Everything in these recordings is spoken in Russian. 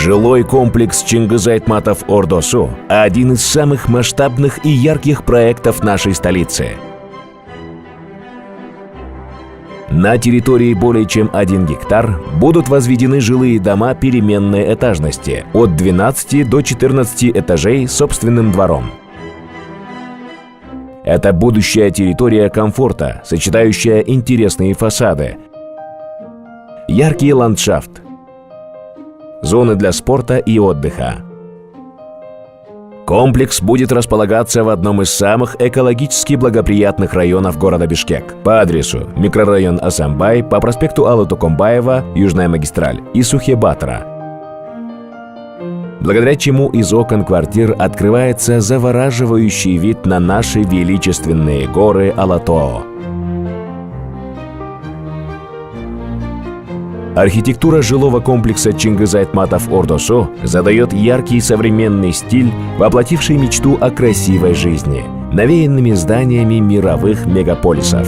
Жилой комплекс Чингиз Айтматов Ордосу – один из самых масштабных и ярких проектов нашей столицы. На территории более чем 1 гектар будут возведены жилые дома переменной этажности от 12 до 14 этажей с собственным двором. Это будущая территория комфорта, сочетающая интересные фасады, яркий ландшафт, зоны для спорта и отдыха. Комплекс будет располагаться в одном из самых экологически благоприятных районов города Бишкек по адресу микрорайон Асамбай по проспекту Аллы Тукумбаева, Южная магистраль и Сухебатора, благодаря чему из окон квартир открывается завораживающий вид на наши величественные горы Алатоо. Архитектура жилого комплекса Чингиз Айтматов Ордосу задает яркий современный стиль, воплотивший мечту о красивой жизни, навеянными зданиями мировых мегаполисов.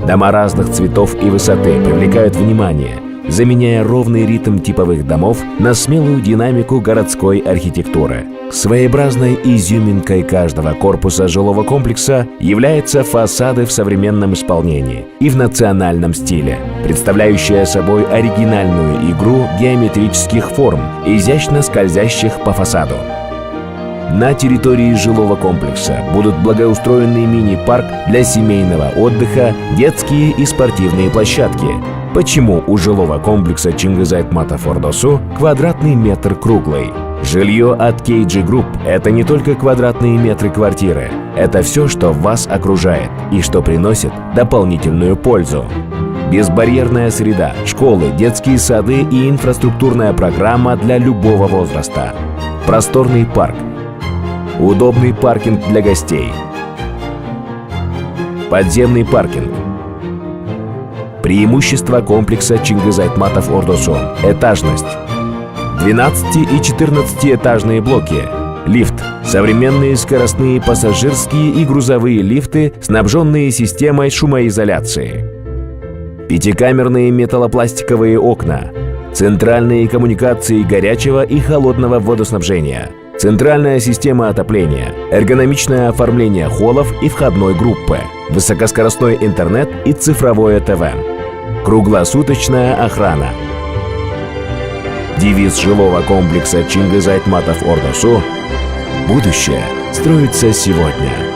Дома разных цветов и высоты привлекают внимание, заменяя ровный ритм типовых домов на смелую динамику городской архитектуры. Своеобразной изюминкой каждого корпуса жилого комплекса являются фасады в современном исполнении и в национальном стиле, представляющие собой оригинальную игру геометрических форм, изящно скользящих по фасаду. На территории жилого комплекса будут благоустроенный мини-парк для семейного отдыха, детские и спортивные площадки. Почему у жилого комплекса Чингиз Айтматов Ордосу квадратный метр круглый? Жилье от KG Group – это не только квадратные метры квартиры. Это все, что вас окружает и что приносит дополнительную пользу. Безбарьерная среда, школы, детские сады и инфраструктурная программа для любого возраста. Просторный парк. Удобный паркинг для гостей. Подземный паркинг. Преимущество комплекса Чингиз Айтматов Ордосу – этажность. 12 и 14-этажные блоки, лифт, современные скоростные пассажирские и грузовые лифты, снабженные системой шумоизоляции. Пятикамерные металлопластиковые окна, центральные коммуникации горячего и холодного водоснабжения, центральная система отопления, эргономичное оформление холлов и входной группы, высокоскоростной интернет и цифровое ТВ, круглосуточная охрана. Девиз жилого комплекса Чингиз Айтматов Ордосу: «Будущее строится сегодня».